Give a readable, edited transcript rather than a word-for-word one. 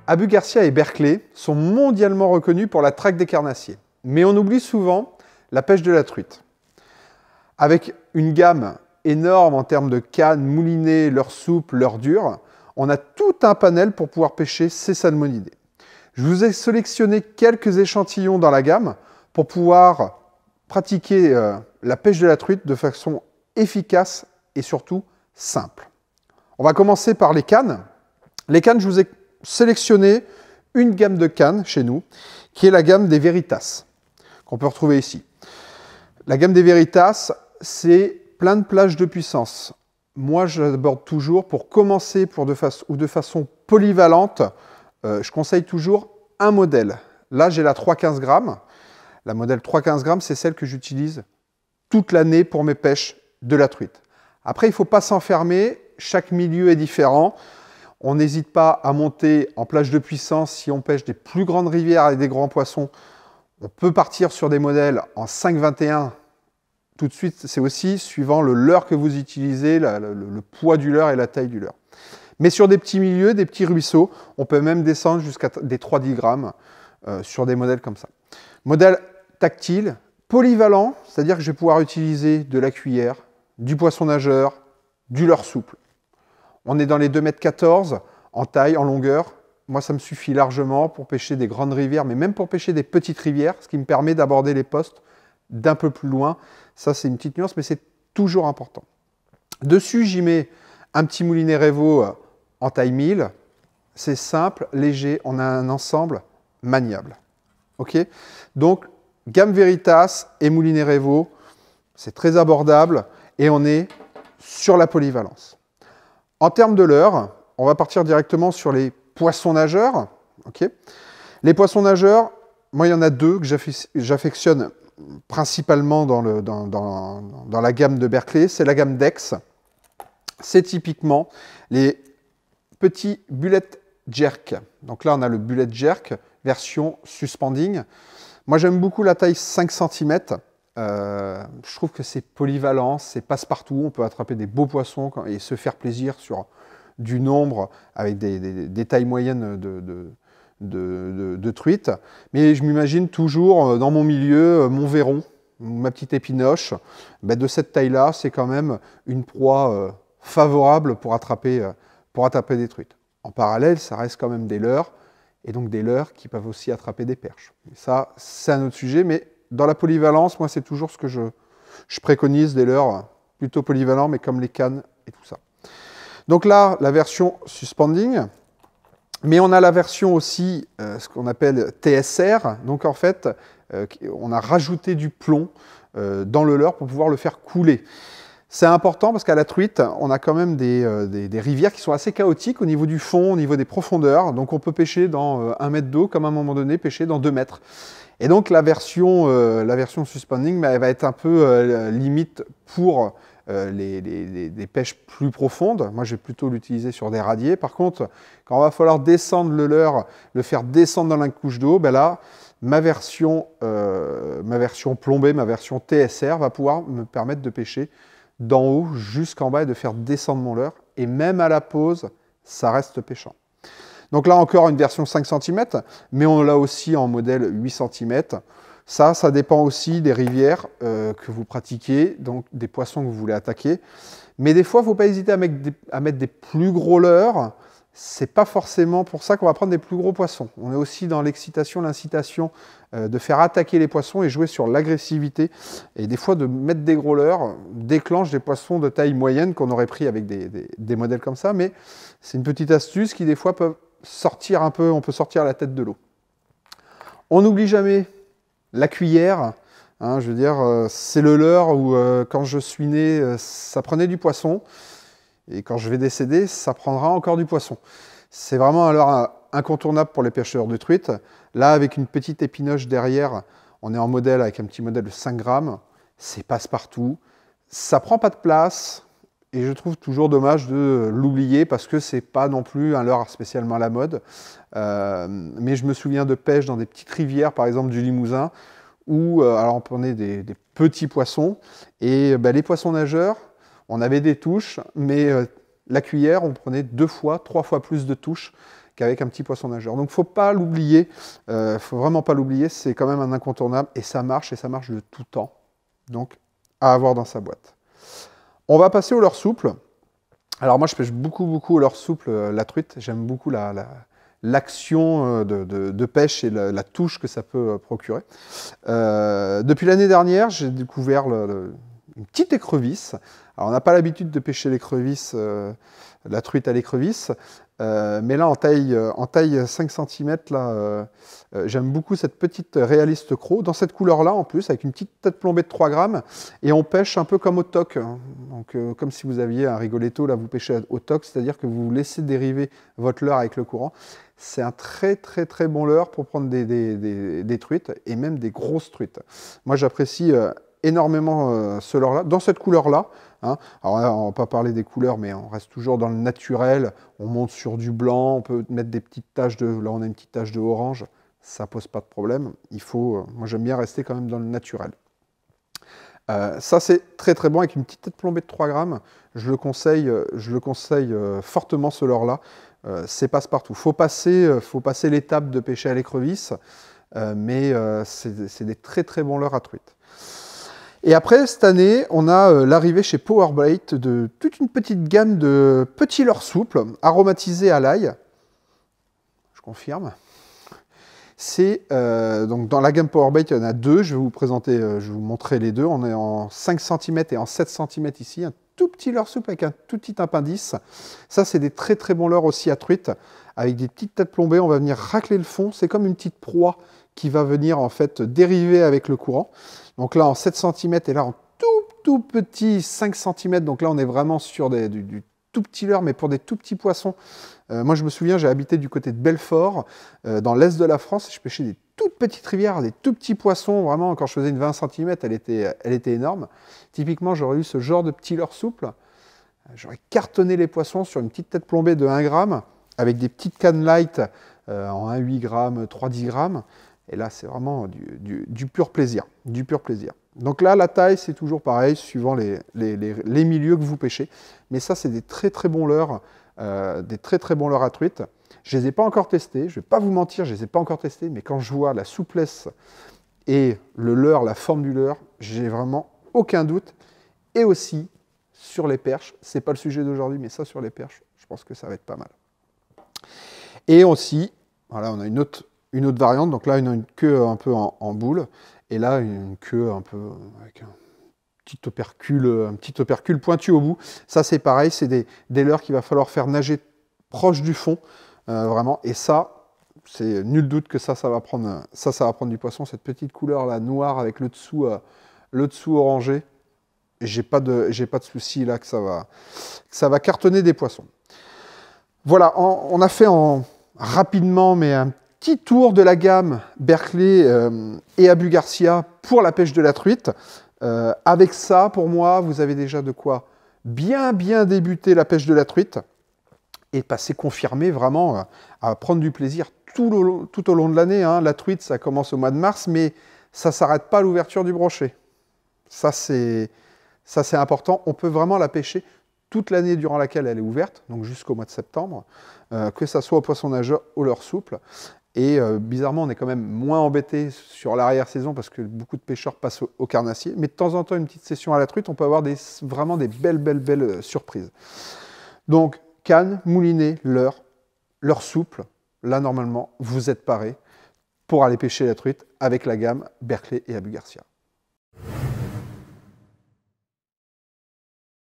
Abu Garcia et Berkeley sont mondialement reconnus pour la traque des carnassiers. Mais on oublie souvent la pêche de la truite. Avec une gamme énorme en termes de cannes, moulinées, leurres souples, leurres dures, on a tout un panel pour pouvoir pêcher ces salmonidés. Je vous ai sélectionné quelques échantillons dans la gamme pour pouvoir pratiquer la pêche de la truite de façon efficace et surtout simple. On va commencer par les cannes. Les cannes, je vous ai sélectionné une gamme de cannes chez nous, qui est la gamme des Veritas, qu'on peut retrouver ici. La gamme des Veritas, c'est plein de plages de puissance. Moi, j'aborde toujours, pour commencer de façon polyvalente, je conseille toujours un modèle. Là, j'ai la 315 grammes. La modèle 315 grammes, c'est celle que j'utilise toute l'année pour mes pêches de la truite. Après, il ne faut pas s'enfermer, chaque milieu est différent. On n'hésite pas à monter en plage de puissance si on pêche des plus grandes rivières et des grands poissons. On peut partir sur des modèles en 5,21. Tout de suite, c'est aussi suivant le leurre que vous utilisez, le poids du leurre et la taille du leurre. Mais sur des petits milieux, des petits ruisseaux, on peut même descendre jusqu'à des 3,10 grammes sur des modèles comme ça. Modèle tactile, polyvalent, c'est-à-dire que je vais pouvoir utiliser de la cuillère, du poisson nageur, du leurre souple. On est dans les 2,14 m en taille, en longueur. Moi, ça me suffit largement pour pêcher des grandes rivières, mais même pour pêcher des petites rivières, ce qui me permet d'aborder les postes d'un peu plus loin. Ça, c'est une petite nuance, mais c'est toujours important. Dessus, j'y mets un petit moulinet Revo en taille 1000. C'est simple, léger, on a un ensemble maniable. Ok? Donc, gamme Veritas et moulinet Revo, c'est très abordable et on est sur la polyvalence. En termes de leurre, on va partir directement sur les poissons nageurs. Okay. Les poissons nageurs, moi, il y en a deux que j'affectionne principalement dans la gamme de Berkeley. C'est la gamme Dex. C'est typiquement les petits bullet jerk. Donc là, on a le bullet jerk, version suspending. Moi, j'aime beaucoup la taille 5 cm. Je trouve que c'est polyvalent, c'est passe-partout. On peut attraper des beaux poissons et se faire plaisir sur du nombre avec des tailles moyennes de truites. Mais je m'imagine toujours dans mon milieu, mon verron, ma petite épinoche. Ben de cette taille-là, c'est quand même une proie favorable pour attraper des truites. En parallèle, ça reste quand même des leurres, et donc des leurres qui peuvent aussi attraper des perches. Et ça, c'est un autre sujet, mais dans la polyvalence, moi, c'est toujours ce que je préconise, des leurres plutôt polyvalents, mais comme les cannes et tout ça. Donc là, la version suspending, mais on a la version aussi, ce qu'on appelle TSR. Donc en fait, on a rajouté du plomb dans le leurre pour pouvoir le faire couler. C'est important parce qu'à la truite, on a quand même des rivières qui sont assez chaotiques au niveau du fond, au niveau des profondeurs. Donc on peut pêcher dans 1 mètre d'eau, comme à un moment donné, pêcher dans 2 mètres. Et donc la version suspending, elle va être un peu limite pour des pêches plus profondes. Moi, je vais plutôt l'utiliser sur des radiers. Par contre, quand il va falloir descendre le leurre, le faire descendre dans la couche d'eau, ben là, ma version plombée, ma version TSR va pouvoir me permettre de pêcher d'en haut jusqu'en bas et de faire descendre mon leurre. Et même à la pause, ça reste pêchant. Donc là encore, une version 5 cm, mais on l'a aussi en modèle 8 cm. Ça dépend aussi des rivières que vous pratiquez, donc des poissons que vous voulez attaquer. Mais des fois, il ne faut pas hésiter à mettre des plus gros leurres. Ce n'est pas forcément pour ça qu'on va prendre des plus gros poissons. On est aussi dans l'excitation, l'incitation de faire attaquer les poissons et jouer sur l'agressivité. Et des fois, de mettre des gros leurres déclenche des poissons de taille moyenne qu'on aurait pris avec des modèles comme ça. Mais c'est une petite astuce qui, des fois, peut sortir un peu, on peut sortir la tête de l'eau. On n'oublie jamais la cuillère. Hein, je veux dire, c'est le leurre où, quand je suis né, ça prenait du poisson. Et quand je vais décéder, ça prendra encore du poisson. C'est vraiment un leurre incontournable pour les pêcheurs de truite. Là, avec une petite épinoche derrière, on est en modèle avec un petit modèle de 5 grammes. C'est passe-partout. Ça prend pas de place. Et je trouve toujours dommage de l'oublier parce que c'est pas non plus un leurre spécialement à la mode. Mais je me souviens de pêche dans des petites rivières, par exemple du Limousin, où alors on prenait des petits poissons. Et les poissons nageurs, on avait des touches, mais la cuillère, on prenait 2 fois, 3 fois plus de touches qu'avec un petit poisson nageur. Donc, faut pas l'oublier, faut vraiment pas l'oublier, c'est quand même un incontournable, et ça marche de tout temps. Donc, à avoir dans sa boîte. On va passer au leurre souple. Alors moi, je pêche beaucoup au leurre souple la truite. J'aime beaucoup l'action de pêche et la touche que ça peut procurer. Depuis l'année dernière, j'ai découvert une petite écrevisse. Alors on n'a pas l'habitude de pêcher l'écrevisse, la truite à l'écrevisse, mais là en taille 5 cm, j'aime beaucoup cette petite réaliste cros, dans cette couleur-là en plus, avec une petite tête plombée de 3 grammes, et on pêche un peu comme au toc, hein. Donc comme si vous aviez un rigoletto, là vous pêchez au toc, c'est-à-dire que vous laissez dériver votre leurre avec le courant. C'est un très bon leurre pour prendre des truites, et même des grosses truites. Moi j'apprécie énormément ce leurre-là, dans cette couleur-là. Hein. Alors là, on ne va pas parler des couleurs, mais on reste toujours dans le naturel. On monte sur du blanc, on peut mettre des petites taches de... Là, on a une petite tache de orange, ça ne pose pas de problème. Il faut... moi, j'aime bien rester quand même dans le naturel. Ça, c'est très bon, avec une petite tête plombée de 3 grammes. Je le conseille fortement, ce leurre-là. C'est passe-partout. Faut passer l'étape de pêcher à l'écrevisse, mais c'est des très bons leurres à truite. Et après, cette année, on a l'arrivée chez Powerbait de toute une petite gamme de petits leurres souples, aromatisés à l'ail. Je confirme. C'est donc dans la gamme Powerbait, il y en a 2. Je vais vous présenter, je vais vous montrer les deux. On est en 5 cm et en 7 cm ici. Un tout petit leurre souple avec un tout petit appendice. Ça, c'est des très bons leurres aussi à truite, avec des petites têtes plombées. On va venir racler le fond. C'est comme une petite proie qui va venir en fait dériver avec le courant. Donc là en 7 cm et là en tout petit 5 cm. Donc là on est vraiment sur du tout petit leurre, mais pour des tout petits poissons. Moi je me souviens, j'ai habité du côté de Belfort, dans l'est de la France, et je pêchais des toutes petites rivières, des tout petits poissons. Vraiment, quand je faisais une 20 cm, elle était énorme. Typiquement, j'aurais eu ce genre de petit leurre souple. J'aurais cartonné les poissons sur une petite tête plombée de 1 gramme, avec des petites cannes light en 1,8 g, 3,10 g. Et là, c'est vraiment du pur plaisir. Du pur plaisir. Donc là, la taille, c'est toujours pareil, suivant les milieux que vous pêchez. Mais ça, c'est des très bons leurres, des bons leurres à truite. Je ne les ai pas encore testés, je ne vais pas vous mentir, je ne les ai pas encore testés, mais quand je vois la souplesse et le leurre, la forme du leurre, j'ai vraiment aucun doute. Et aussi, sur les perches, ce n'est pas le sujet d'aujourd'hui, mais ça, sur les perches, je pense que ça va être pas mal. Et aussi, voilà, on a une autre variante, donc là, on a une queue un peu en boule, et là, une queue un peu avec un petit opercule pointu au bout. Ça, c'est pareil, c'est des leurres qu'il va falloir faire nager proche du fond, vraiment, et ça, c'est nul doute que ça va prendre du poisson, cette petite couleur là, noire, avec le dessous orangé. J'ai pas de souci là que ça va cartonner des poissons. Voilà, on a fait rapidement, mais un petit tour de la gamme Berkley et Abu Garcia pour la pêche de la truite. Avec ça, pour moi, vous avez déjà de quoi bien débuter la pêche de la truite et passer confirmé vraiment à prendre du plaisir tout au long de l'année. Hein. La truite, ça commence au mois de mars, mais ça ne s'arrête pas à l'ouverture du brochet. Ça, c'est important. On peut vraiment la pêcher toute l'année durant laquelle elle est ouverte, donc jusqu'au mois de septembre, que ça soit au poisson nageur ou leurre souple. Et bizarrement, on est quand même moins embêté sur l'arrière-saison parce que beaucoup de pêcheurs passent au carnassier. Mais de temps en temps, une petite session à la truite, on peut avoir vraiment des belles surprises. Donc, canne, moulinet, leurre souple. Là, normalement, vous êtes paré pour aller pêcher la truite avec la gamme Berkley et Abu Garcia.